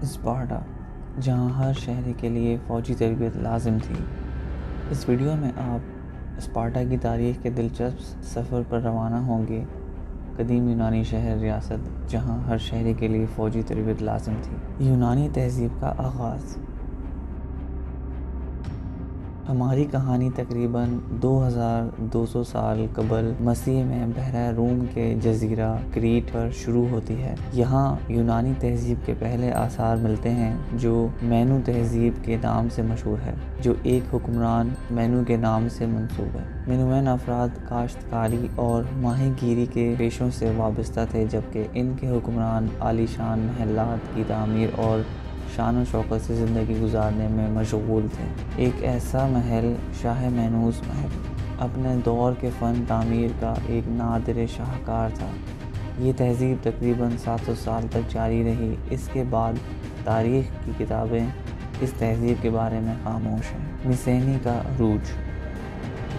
Sparta, جہاں ہر شہری کے لیے فوجی تربیت لازم تھی۔ اس ویڈیو میں آپ اسپارٹا کی تاریخ کے دلچسپ سفر پر روانہ ہوں گے۔ قدیم یونانی شہر ریاست جہاں ہر شہری کے لیے فوجی تربیت لازم تھی۔ یونانی تہذیب کا آغاز۔ ہماری کہانی تقریباً 2200 سال قبل مسیح میں بحیرہ روم کے جزیرہ کریٹ پر شروع ہوتی ہے۔ یہاں یونانی تہذیب کے پہلے آثار ملتے ہیں جو مینو تہذیب کے نام سے مشہور ہے، جو ایک حکمران مینو کے نام سے منسوب ہے۔ مینوین افراد کاشتکاری اور ماہی گیری کے پیشوں سے وابستہ تھے، جبکہ ان کے حکمران عالیشان محلات کی تعمیر اور شان و شوکت سے زندگی گزارنے میں مشغول تھے۔ ایک ایسا محل، شاہ مینوس محل، اپنے دور کے فن تعمیر کا ایک نادر شاہکار تھا۔ یہ تہذیب تقریباً 700 سال تک جاری رہی۔ اس کے بعد تاریخ کی کتابیں اس تہذیب کے بارے میں خاموش ہیں۔ میسینی کا عروج۔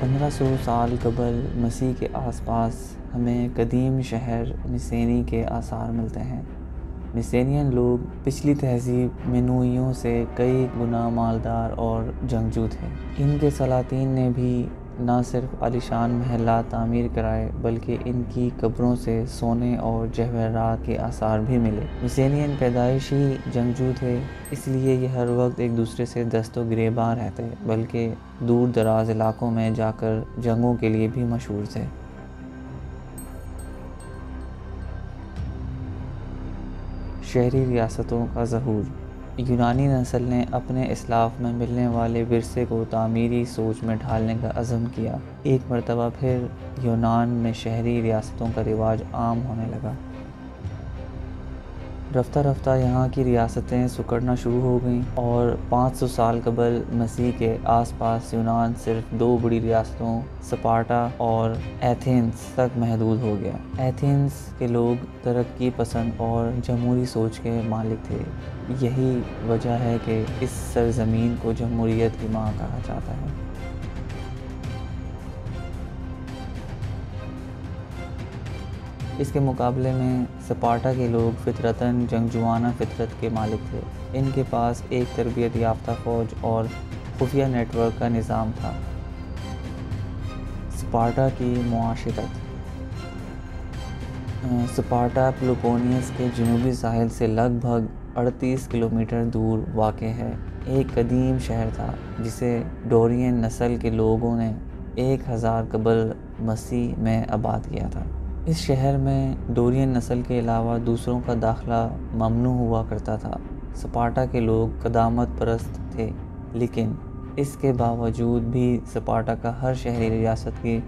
1500 سال قبل مسیح کے آس پاس ہمیں قدیم شہر میسینی کے آثار ملتے ہیں۔ میسینین لوگ پچھلی تہذیب مینوئیوں سے کئی گنا مالدار اور جنگجو تھے۔ ان کے سلاطین نے بھی نہ صرف عالیشان محلات تعمیر کرائے بلکہ ان کی قبروں سے سونے اور جواہرات کے آثار بھی ملے۔ میسینین پیدائشی جنگجو تھے، اس لیے یہ ہر وقت ایک دوسرے سے دست و گریباں رہتے بلکہ دور دراز علاقوں میں جا کر جنگوں کے لیے بھی مشہور تھے۔ شہری ریاستوں کا ظہور۔ یونانی نسل نے اپنے اسلاف میں ملنے والے ورثے کو تعمیری سوچ میں ڈھالنے کا عزم کیا۔ ایک مرتبہ پھر یونان میں شہری ریاستوں کا رواج عام ہونے لگا۔ رفتہ رفتہ یہاں کی ریاستیں سکڑنا شروع ہو گئیں اور 500 سال قبل مسیح کے آس پاس یونان صرف 2 بڑی ریاستوں سپارٹا اور ایتھنز تک محدود ہو گیا۔ ایتھنز کے لوگ ترقی پسند اور جمہوری سوچ کے مالک تھے۔ یہی وجہ ہے کہ اس سرزمین کو جمہوریت کی ماں کہا جاتا ہے۔ اس کے مقابلے میں سپارٹا کے لوگ فطرتاً جنگجوانہ فطرت کے مالک تھے۔ ان کے پاس ایک تربیت یافتہ فوج اور خفیہ نیٹ ورک کا نظام تھا۔ سپارٹا کی معاشرت۔ سپارٹا پیلوپونیس کے جنوبی ساحل سے لگ بھگ 38 کلومیٹر دور واقع ہے۔ ایک قدیم شہر تھا جسے ڈورین نسل کے لوگوں نے 1000 قبل مسیح میں آباد کیا تھا۔ اس شہر میں ڈورین نسل کے علاوہ دوسروں کا داخلہ ممنوع ہوا کرتا تھا۔ سپارٹا کے لوگ قدامت پرست تھے، لیکن اس کے باوجود بھی سپارٹا کا ہر شہری ریاست کی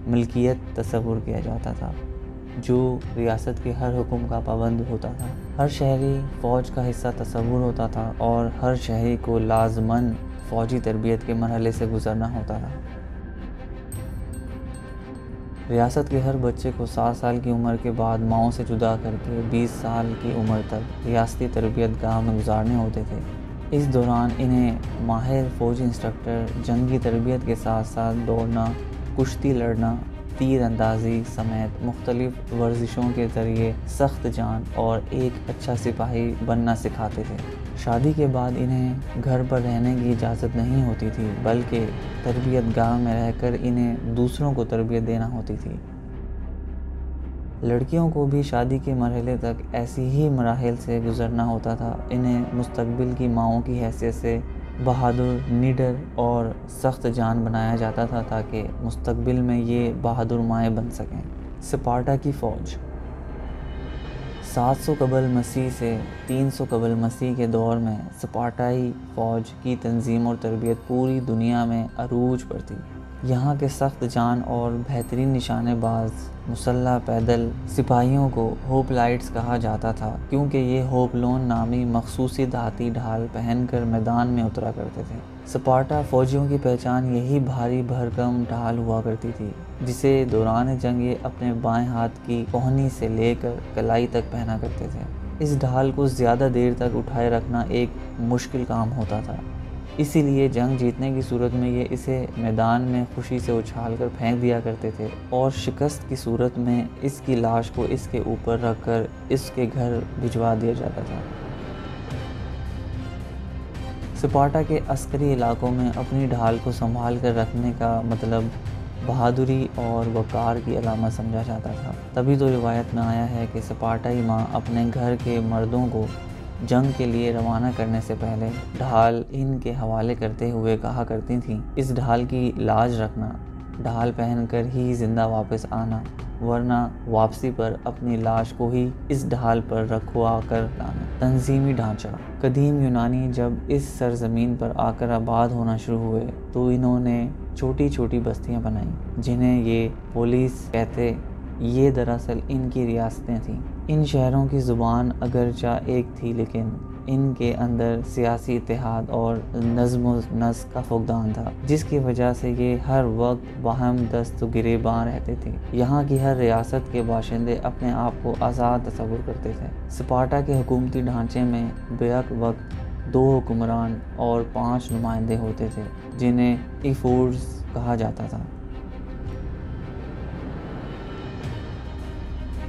ملکیت تصور کیا جاتا تھا، جو ریاست کے ہر حکم کا پابند ہوتا تھا۔ ہر شہری فوج کا حصہ تصور ہوتا تھا اور ہر شہری کو لازماً فوجی تربیت کے مرحلے سے گزرنا ہوتا تھا۔ ریاست کے ہر بچے کو 7 سال کی عمر کے بعد ماؤں سے جدا کر کے 20 سال کی عمر تک ریاستی تربیت گاہ میں گزارنے ہوتے تھے۔ اس دوران انہیں ماہر فوجی انسٹرکٹر جنگی تربیت کے ساتھ ساتھ دوڑنا، کشتی لڑنا، تیر اندازی سمیت مختلف ورزشوں کے ذریعے سخت جان اور ایک اچھا سپاہی بننا سکھاتے تھے۔ شادی کے بعد انہیں گھر پر رہنے کی اجازت نہیں ہوتی تھی، بلکہ تربیت گاہ میں رہ کر انہیں دوسروں کو تربیت دینا ہوتی تھی۔ لڑکیوں کو بھی شادی کے مرحلے تک ایسی ہی مراحل سے گزرنا ہوتا تھا۔ انہیں مستقبل کی ماؤں کی حیثیت سے بہادر، نڈر اور سخت جان بنایا جاتا تھا تاکہ مستقبل میں یہ بہادر مائیں بن سکیں۔ سپارٹا کی فوج۔ 700 قبل مسیح سے 300 قبل مسیح کے دور میں سپارٹائی فوج کی تنظیم اور تربیت پوری دنیا میں عروج پر تھی۔ یہاں کے سخت جان اور بہترین نشانے باز مسلح پیدل سپاہیوں کو ہوپلائٹس کہا جاتا تھا، کیونکہ یہ ہوپلون نامی مخصوصی دھاتی ڈھال پہن کر میدان میں اترا کرتے تھے۔ سپارٹا فوجیوں کی پہچان یہی بھاری بھرکم ڈھال ہوا کرتی تھی، جسے دوران جنگ یہ اپنے بائیں ہاتھ کی کوہنی سے لے کر کلائی تک پہنا کرتے تھے۔ اس ڈھال کو زیادہ دیر تک اٹھائے رکھنا ایک مشکل کام ہوتا تھا، اسی لیے جنگ جیتنے کی صورت میں یہ اسے میدان میں خوشی سے اچھال کر پھینک دیا کرتے تھے، اور شکست کی صورت میں اس کی لاش کو اس کے اوپر رکھ کر اس کے گھر بھجوا دیا جاتا تھا۔ سپارٹا کے عسکری علاقوں میں اپنی ڈھال کو سنبھال کر رکھنے کا مطلب بہادری اور وقار کی علامت سمجھا جاتا تھا۔ تبھی تو روایت میں آیا ہے کہ سپارٹائی ماں اپنے گھر کے مردوں کو جنگ کے لیے روانہ کرنے سے پہلے ڈھال ان کے حوالے کرتے ہوئے کہا کرتی تھیں، اس ڈھال کی لاج رکھنا، ڈھال پہن کر ہی زندہ واپس آنا، ورنہ واپسی پر اپنی لاش کو ہی اس ڈھال پر رکھوا کر لانا۔ تنظیمی ڈھانچہ۔ قدیم یونانی جب اس سرزمین پر آ کر آباد ہونا شروع ہوئے تو انہوں نے چھوٹی چھوٹی بستیاں بنائیں جنہیں یہ پولیس کہتے۔ یہ دراصل ان کی ریاستیں تھیں۔ ان شہروں کی زبان اگرچہ ایک تھی لیکن ان کے اندر سیاسی اتحاد اور نظم و نسق کا فقدان تھا، جس کی وجہ سے یہ ہر وقت باہم دست و گریباں رہتے تھے۔ یہاں کی ہر ریاست کے باشندے اپنے آپ کو آزاد تصور کرتے تھے۔ سپارٹا کے حکومتی ڈھانچے میں بیک وقت 2 حکمران اور 5 نمائندے ہوتے تھے جنہیں ایفورز کہا جاتا تھا۔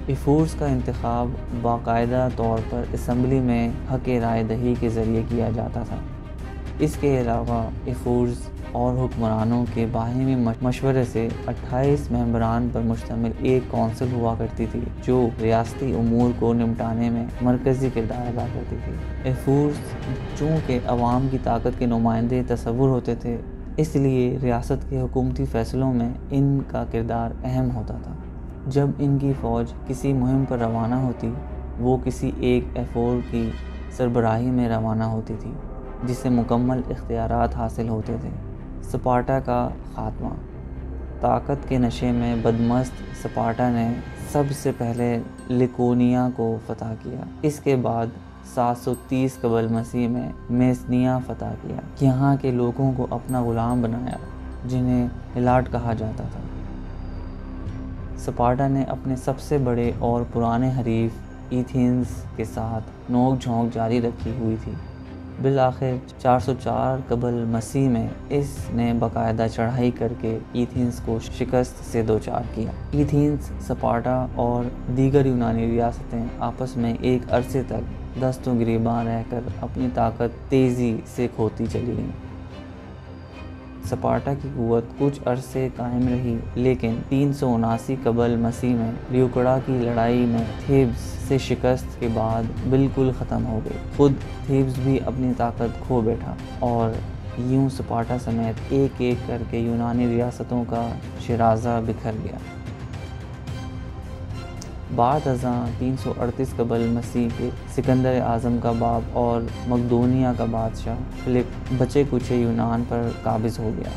ایفورز کا انتخاب باقاعدہ طور پر اسمبلی میں حق رائے دہی کے ذریعے کیا جاتا تھا۔ اس کے علاوہ ایفورز اور حکمرانوں کے باہمی مشورے سے 28 ممبران پر مشتمل ایک کونسل ہوا کرتی تھی جو ریاستی امور کو نمٹانے میں مرکزی کردار ادا کرتی تھی۔ ایفورز چونکہ عوام کی طاقت کے نمائندے تصور ہوتے تھے، اس لیے ریاست کے حکومتی فیصلوں میں ان کا کردار اہم ہوتا تھا۔ جب ان کی فوج کسی مہم پر روانہ ہوتی، وہ کسی ایک ایفور کی سربراہی میں روانہ ہوتی تھی جسے مکمل اختیارات حاصل ہوتے تھے۔ سپارٹا کا خاتمہ۔ طاقت کے نشے میں بدمست سپارٹا نے سب سے پہلے لکونیا کو فتح کیا۔ اس کے بعد 730 قبل مسیح میں میسنیا فتح کیا۔ یہاں کے لوگوں کو اپنا غلام بنایا جنہیں ہیلاٹ کہا جاتا تھا۔ سپارٹا نے اپنے سب سے بڑے اور پرانے حریف ایتھنز کے ساتھ نوک جھونک جاری رکھی ہوئی تھی۔ بالآخر 404 قبل مسیح میں اس نے باقاعدہ چڑھائی کر کے ایتھنز کو شکست سے دوچار کیا۔ ایتھنز، سپارٹا اور دیگر یونانی ریاستیں آپس میں ایک عرصے تک دست و گریباں رہ کر اپنی طاقت تیزی سے کھوتی چلی گئیں۔ سپارٹا کی قوت کچھ عرصے قائم رہی لیکن 379 قبل مسیح میں لیوکڑا کی لڑائی میں تھیبس سے شکست کے بعد بالکل ختم ہو گئی۔ خود تھیبس بھی اپنی طاقت کھو بیٹھا اور یوں سپارٹا سمیت ایک ایک کر کے یونانی ریاستوں کا شیرازہ بکھر گیا۔ بعد ازاں 338 قبل مسیح کے سکندر اعظم کا باپ اور مقدونیہ کا بادشاہ فلپ بچے کچے یونان پر قابض ہو گیا۔